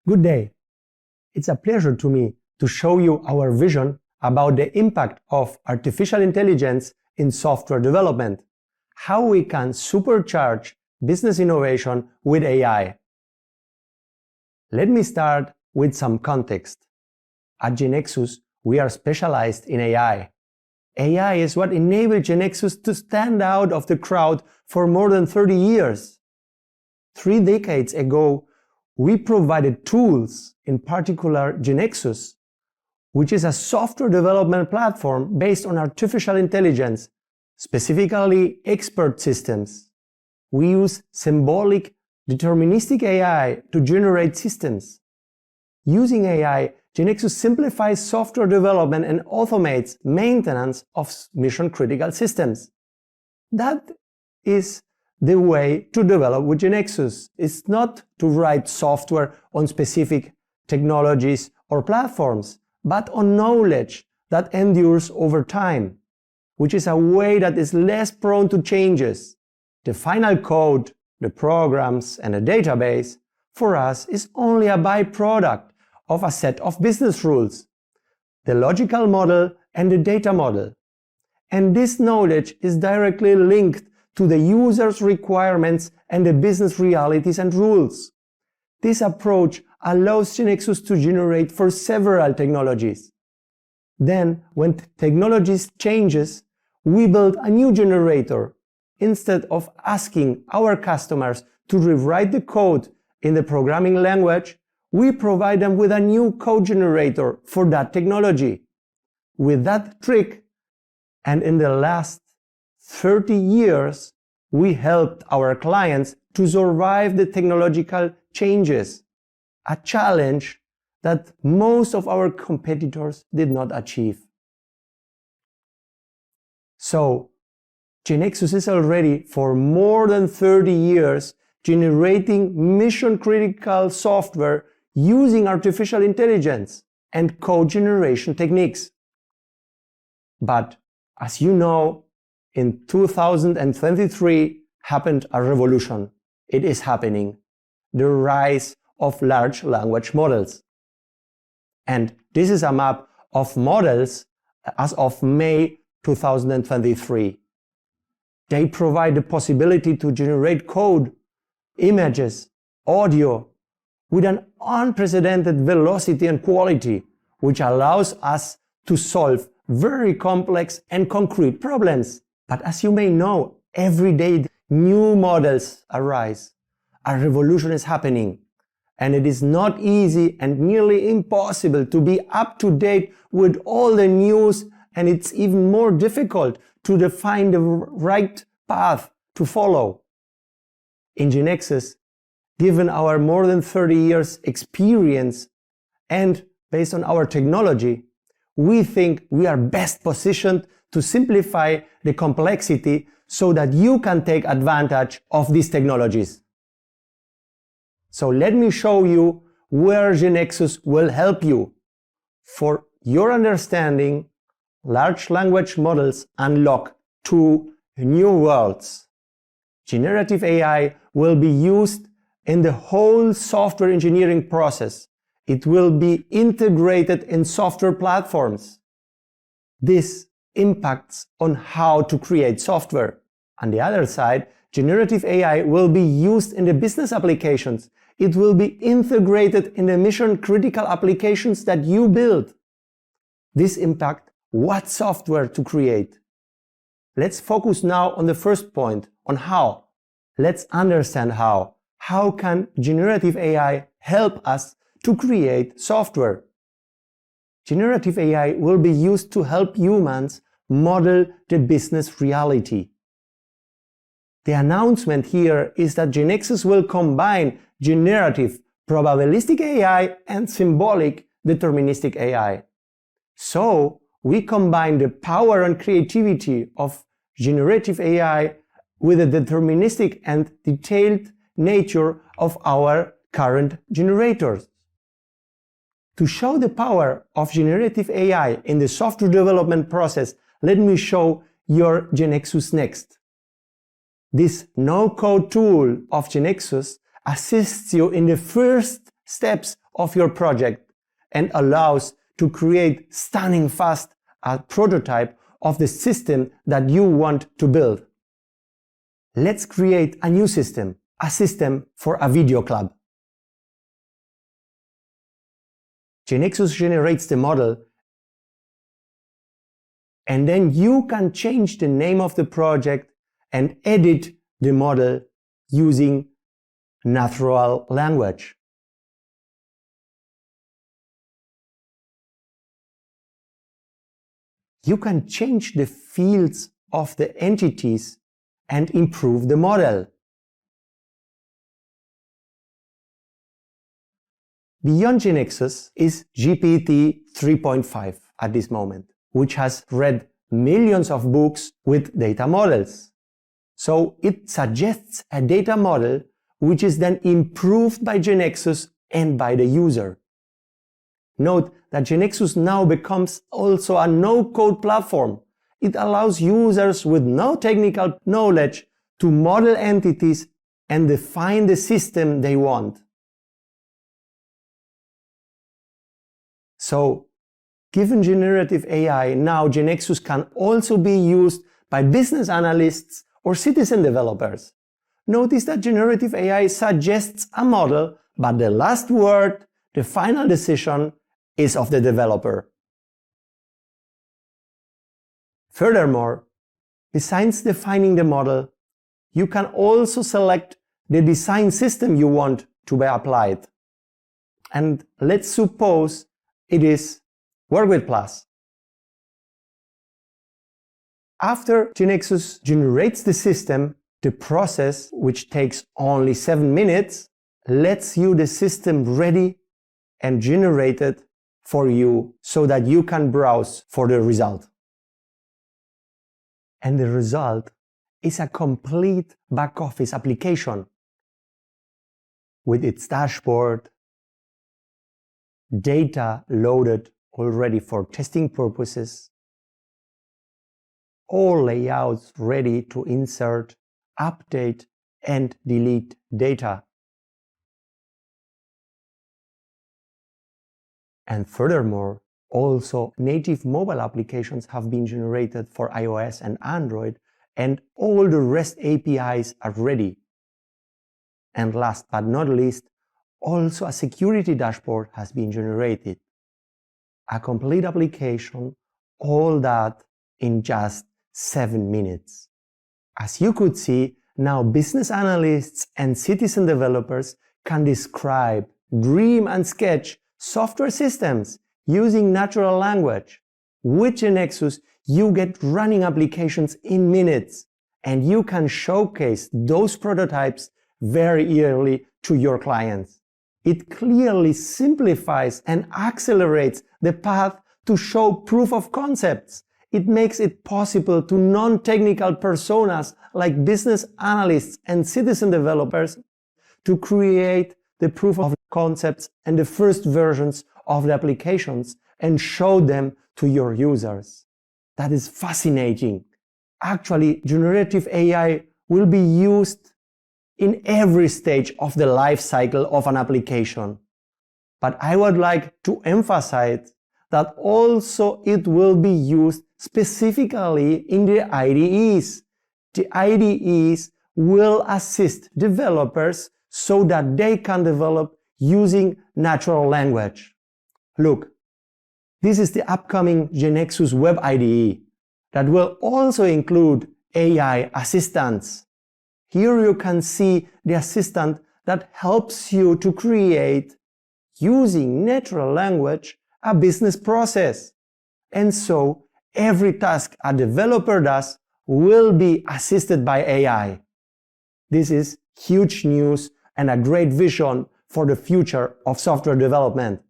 Good day. It's a pleasure to me to show you our vision about the impact of artificial intelligence in software development, how we can supercharge business innovation with AI. Let me start with some context. At GeneXus, we are specialized in AI. AI is what enabled GeneXus to stand out of the crowd for more than 30 years. 3 decades ago, we provided tools, in particular GeneXus, which is a software development platform based on artificial intelligence, specifically expert systems. We use symbolic, deterministic AI to generate systems. Using AI, GeneXus simplifies software development and automates maintenance of mission-critical systems. That is the way to develop with GeneXus. It's not to write software on specific technologies or platforms, but on knowledge that endures over time, which is a way that is less prone to changes. The final code, the programs, and the database, for us, is only a byproduct of a set of business rules, the logical model and the data model. And this knowledge is directly linked to the user's requirements and the business realities and rules. This approach allows GeneXus to generate for several technologies. Then, when technologies changes, we build a new generator. Instead of asking our customers to rewrite the code in the programming language, we provide them with a new code generator for that technology. With that trick, and in the last 30 years, we helped our clients to survive the technological changes, a challenge that most of our competitors did not achieve. So, GeneXus is already for more than 30 years generating mission-critical software using artificial intelligence and code generation techniques. But as you know, in 2023 happened a revolution. It is happening. The rise of large language models. And this is a map of models as of May 2023. They provide the possibility to generate code, images, audio with an unprecedented velocity and quality, which allows us to solve very complex and concrete problems. But as you may know, every day new models arise. A revolution is happening, and it is not easy and nearly impossible to be up to date with all the news, and it's even more difficult to define the right path to follow. In GeneXus, given our more than 30 years experience and based on our technology, we think we are best positioned to simplify the complexity so that you can take advantage of these technologies. So let me show you where GeneXus will help you. For your understanding, large language models unlock 2 new worlds. Generative AI will be used in the whole software engineering process. It will be integrated in software platforms. This impacts on how to create software. On the other side, generative AI will be used in the business applications. It will be integrated in the mission-critical applications that you build. This impacts what software to create. Let's focus now on the first point, on how. Let's understand how. How can generative AI help us to create software? Generative AI will be used to help humans model the business reality. The announcement here is that GeneXus will combine generative probabilistic AI and symbolic deterministic AI. So, we combine the power and creativity of generative AI with the deterministic and detailed nature of our current generators. To show the power of generative AI in the software development process, let me show your GeneXus Next. This no-code tool of GeneXus assists you in the first steps of your project and allows to create stunning fast a prototype of the system that you want to build. Let's create a new system, a system for a video club. GeneXus generates the model, and then you can change the name of the project and edit the model using natural language. You can change the fields of the entities and improve the model. Beyond GeneXus is GPT 3.5 at this moment, which has read millions of books with data models. So it suggests a data model which is then improved by GeneXus and by the user. Note that GeneXus now becomes also a no-code platform. It allows users with no technical knowledge to model entities and define the system they want. So, given generative AI, now GeneXus can also be used by business analysts or citizen developers. Notice that generative AI suggests a model, but the last word, the final decision, is of the developer. Furthermore, besides defining the model, you can also select the design system you want to be applied. And let's suppose it is Work with Plus. After GeneXus generates the system, the process, which takes only 7 minutes, lets you the system ready and generated for you so that you can browse for the result. And the result is a complete back-office application with its dashboard, data loaded already for testing purposes, all layouts ready to insert, update, and delete data. And furthermore, also native mobile applications have been generated for iOS and Android, and all the REST APIs are ready. And last but not least, also a security dashboard has been generated. A complete application, all that in just 7 minutes. As you could see, now business analysts and citizen developers can describe, dream, and sketch software systems using natural language. With GeneXus, you get running applications in minutes, and you can showcase those prototypes very early to your clients. It clearly simplifies and accelerates the path to show proof of concepts. It makes it possible to non-technical personas like business analysts and citizen developers to create the proof of concepts and the first versions of the applications and show them to your users. That is fascinating. Actually, generative AI will be used in every stage of the life cycle of an application. But I would like to emphasize that also it will be used specifically in the IDEs. The IDEs will assist developers so that they can develop using natural language. Look, this is the upcoming GeneXus Web IDE that will also include AI assistants. Here you can see the assistant that helps you to create, using natural language, a business process. And so every task a developer does will be assisted by AI. This is huge news and a great vision for the future of software development.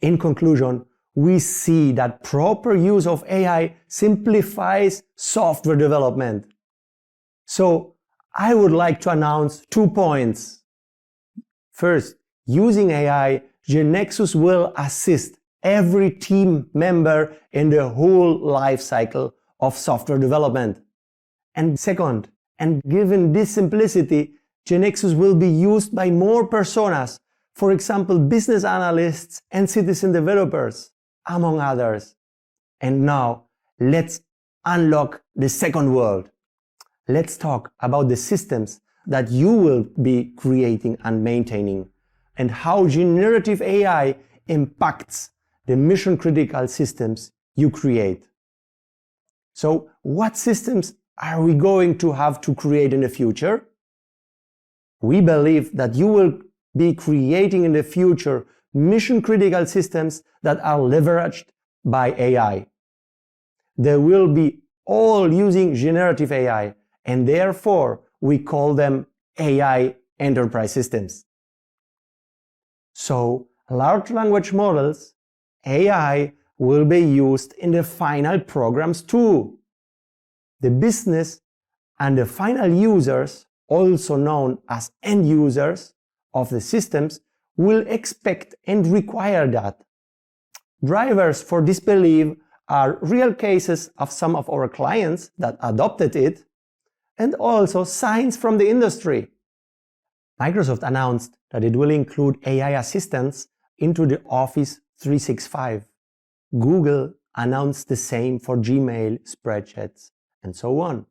In conclusion, we see that proper use of AI simplifies software development. So I would like to announce 2 points. First, using AI, GeneXus will assist every team member in the whole life cycle of software development. And second, and given this simplicity, GeneXus will be used by more personas for example, business analysts and citizen developers, among others. And now, let's unlock the second world. Let's talk about the systems that you will be creating and maintaining, and how generative AI impacts the mission-critical systems you create. So, what systems are we going to have to create in the future? We believe that you will be creating in the future mission-critical systems that are leveraged by AI. They will be all using generative AI, and therefore we call them AI enterprise systems. So, large language models, AI, will be used in the final programs too. The business and the final users, also known as end users of the systems, will expect and require that. Drivers for this belief are real cases of some of our clients that adopted it, and also signs from the industry. Microsoft announced that it will include AI assistants into the Office 365. Google announced the same for Gmail, spreadsheets, and so on.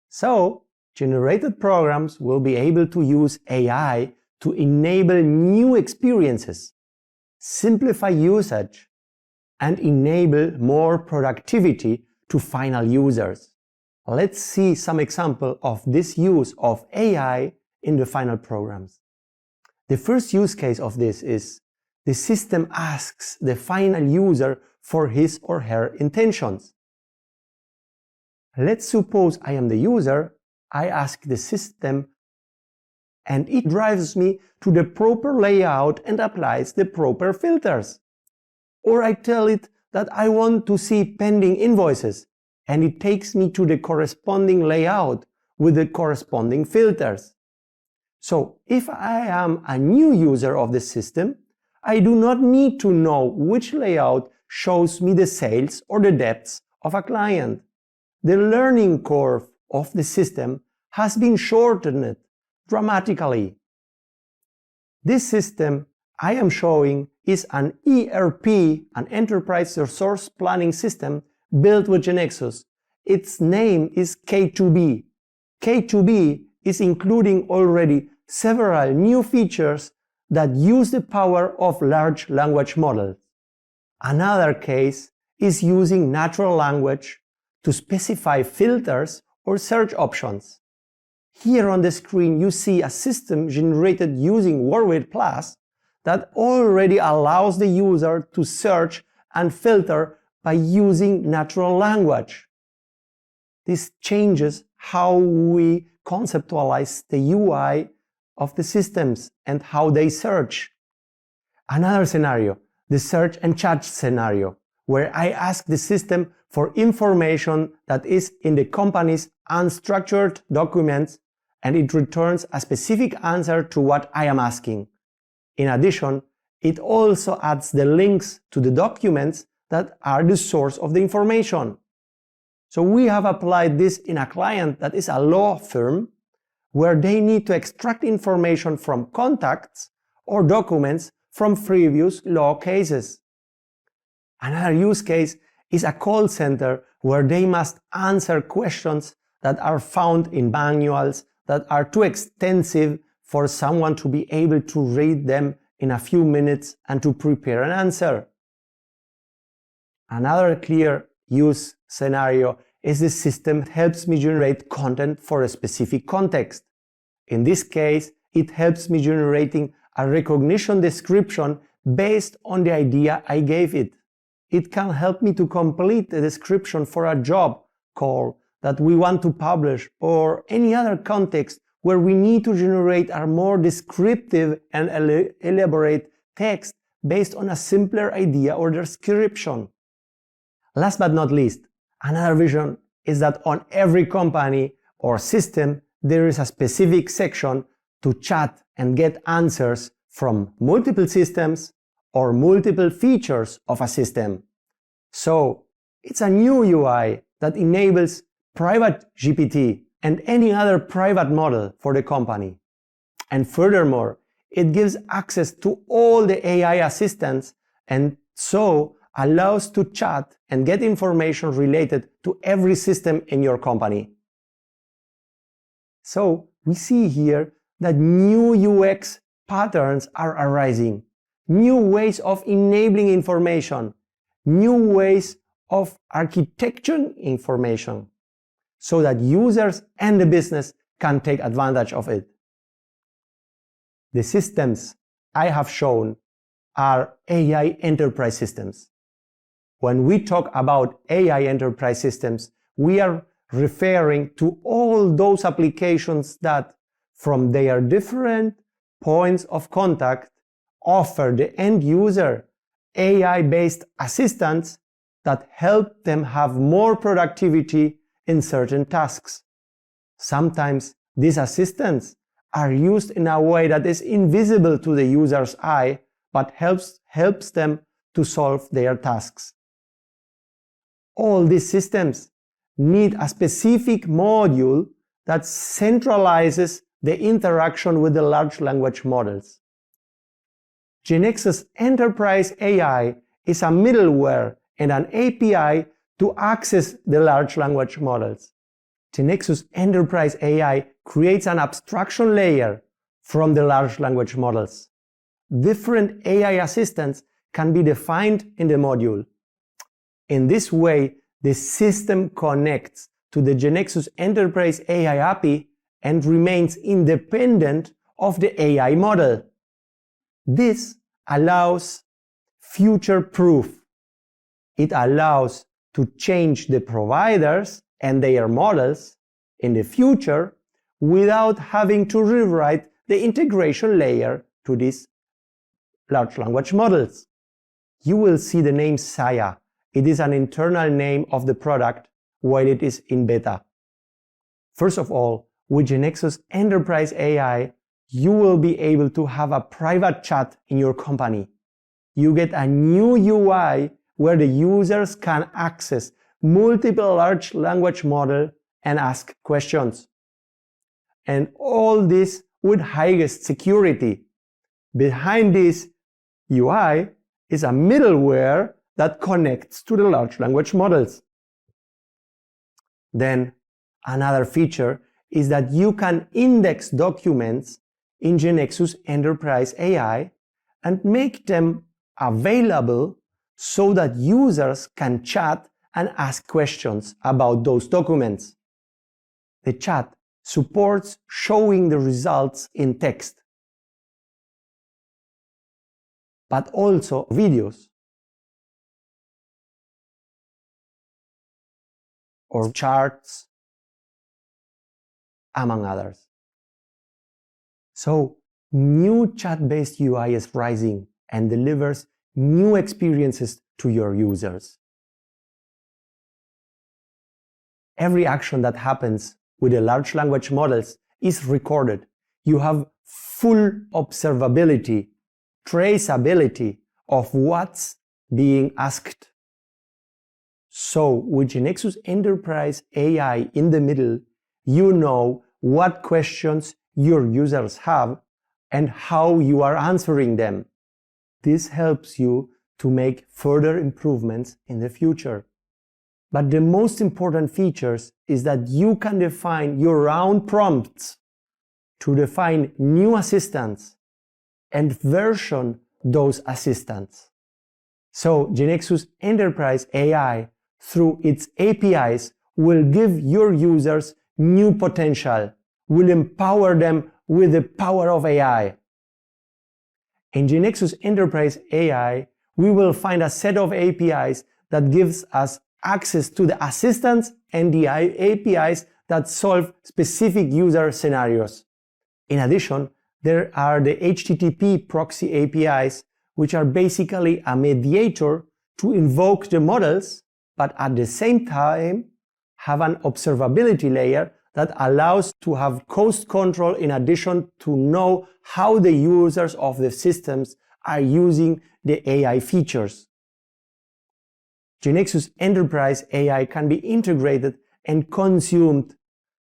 So, generated programs will be able to use AI to enable new experiences, simplify usage, and enable more productivity to final users. Let's see some example of this use of AI in the final programs. The first use case of this is the system asks the final user for his or her intentions. Let's suppose I am the user, I ask the system, and it drives me to the proper layout and applies the proper filters. Or I tell it that I want to see pending invoices, and it takes me to the corresponding layout with the corresponding filters. So, if I am a new user of the system, I do not need to know which layout shows me the sales or the debts of a client. The learning curve of the system has been shortened dramatically. This system I am showing is an ERP, an Enterprise Resource Planning System built with GeneXus. Its name is K2B. K2B is including already several new features that use the power of large language models. Another case is using natural language to specify filters or search options. Here on the screen you see a system generated using WordWith Plus that already allows the user to search and filter by using natural language. This changes how we conceptualize the UI of the systems and how they search. Another scenario, the search and chat scenario, where I ask the system for information that is in the company's unstructured documents, and it returns a specific answer to what I am asking. In addition, it also adds the links to the documents that are the source of the information. So we have applied this in a client that is a law firm, where they need to extract information from contacts or documents from previous law cases. Another use case is a call center where they must answer questions that are found in manuals that are too extensive for someone to be able to read them in a few minutes and to prepare an answer. Another clear use scenario is the system helps me generate content for a specific context. In this case, it helps me generating a recognition description based on the idea I gave it. It can help me to complete the description for a job call that we want to publish, or any other context where we need to generate a more descriptive and elaborate text based on a simpler idea or description. Last but not least, another vision is that on every company or system there is a specific section to chat and get answers from multiple systems or multiple features of a system. So it's a new UI that enables private GPT and any other private model for the company. And furthermore, it gives access to all the AI assistants and so allows to chat and get information related to every system in your company. So we see here that new UX patterns are arising, new ways of enabling information, new ways of architecturing information, so that users and the business can take advantage of it. The systems I have shown are AI enterprise systems. When we talk about AI enterprise systems, we are referring to all those applications that, from their different points of contact, offer the end user AI-based assistants that help them have more productivity in certain tasks. Sometimes these assistants are used in a way that is invisible to the user's eye, but helps them to solve their tasks. All these systems need a specific module that centralizes the interaction with the large language models. GeneXus Enterprise AI is a middleware and an API to access the large language models. GeneXus Enterprise AI creates an abstraction layer from the large language models. Different AI assistants can be defined in the module. In this way, the system connects to the GeneXus Enterprise AI API and remains independent of the AI model. This allows future-proof. It allows to change the providers and their models in the future without having to rewrite the integration layer to these large language models. You will see the name S.A. It is an internal name of the product while it is in beta. First of all, with GeneXus Enterprise AI, you will be able to have a private chat in your company. You get a new UI where the users can access multiple large language models and ask questions. And all this with highest security. Behind this UI is a middleware that connects to the large language models. Then another feature is that you can index documents in GeneXus Enterprise AI and make them available so that users can chat and ask questions about those documents. The chat supports showing the results in text, but also videos or charts, among others. So, new chat-based UI is rising and delivers new experiences to your users. Every action that happens with the large language models is recorded. You have full observability, traceability of what's being asked. So with GeneXus Enterprise AI in the middle, you know what questions your users have and how you are answering them. This helps you to make further improvements in the future. But the most important features is that you can define your own prompts to define new assistants and version those assistants. So GeneXus Enterprise AI, through its APIs, will give your users new potential, will empower them with the power of AI. In GeneXus Enterprise AI, we will find a set of APIs that gives us access to the assistants and the APIs that solve specific user scenarios. In addition, there are the HTTP proxy APIs, which are basically a mediator to invoke the models, but at the same time have an observability layer that allows to have cost control in addition to know how the users of the systems are using the AI features. GeneXus Enterprise AI can be integrated and consumed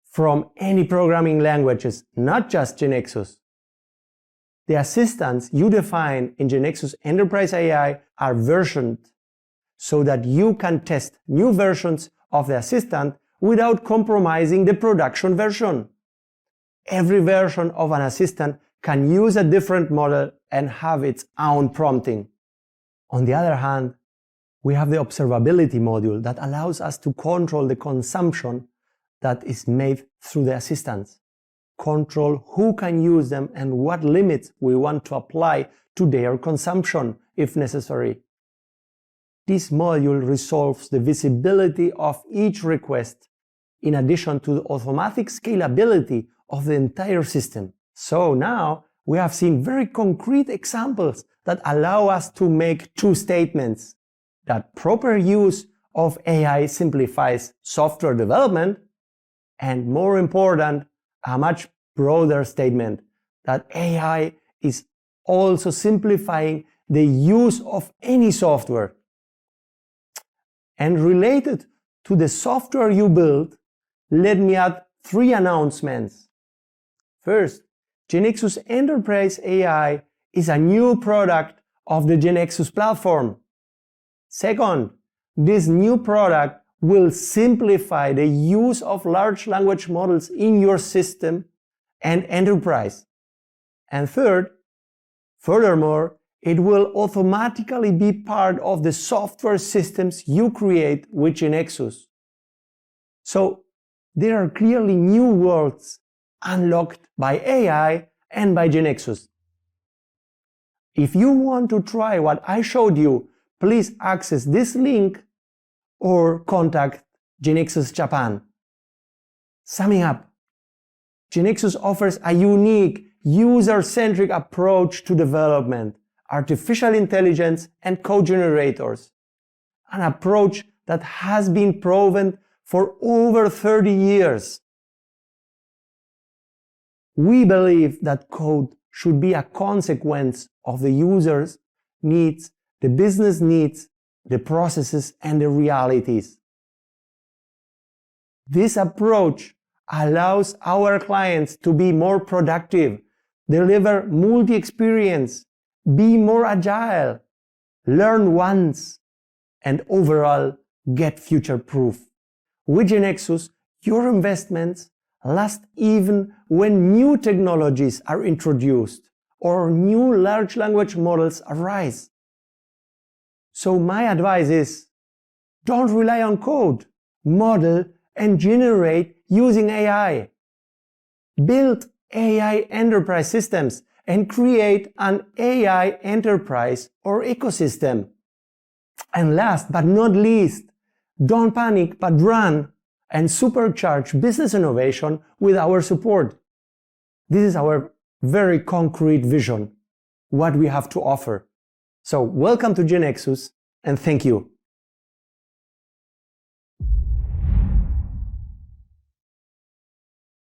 from any programming languages, not just GeneXus. the assistants you define in GeneXus Enterprise AI are versioned so that you can test new versions of the assistant without compromising the production version. Every version of an assistant can use a different model and have its own prompting. On the other hand, we have the observability module that allows us to control the consumption that is made through the assistants. Control who can use them and what limits we want to apply to their consumption if necessary. This module resolves the visibility of each request in addition to the automatic scalability of the entire system. So now we have seen very concrete examples that allow us to make two statements: that proper use of AI simplifies software development, and more important, a much broader statement that AI is also simplifying the use of any software. And related to the software you build, let me add 3 announcements. First, GeneXus Enterprise AI is a new product of the GeneXus platform. Second, this new product will simplify the use of large language models in your system and enterprise. And third, furthermore, it will automatically be part of the software systems you create with GeneXus. So there are clearly new worlds unlocked by AI and by GeneXus. If you want to try what I showed you, please access this link or contact GeneXus Japan. Summing up, GeneXus offers a unique, user-centric approach to development, artificial intelligence, and code generators. An approach that has been proven for over 30 years. We believe that code should be a consequence of the user's needs, the business needs, the processes, and the realities. This approach allows our clients to be more productive, deliver multi-experience, be more agile, learn once, and overall get future-proof. With GeneXus, your investments last even when new technologies are introduced or new large language models arise. So my advice is, don't rely on code, model and generate using AI. Build AI enterprise systems and create an AI enterprise or ecosystem. And last but not least, don't panic but run and supercharge business innovation with our support. This is our very concrete vision, what we have to offer. So welcome to GeneXus and thank you.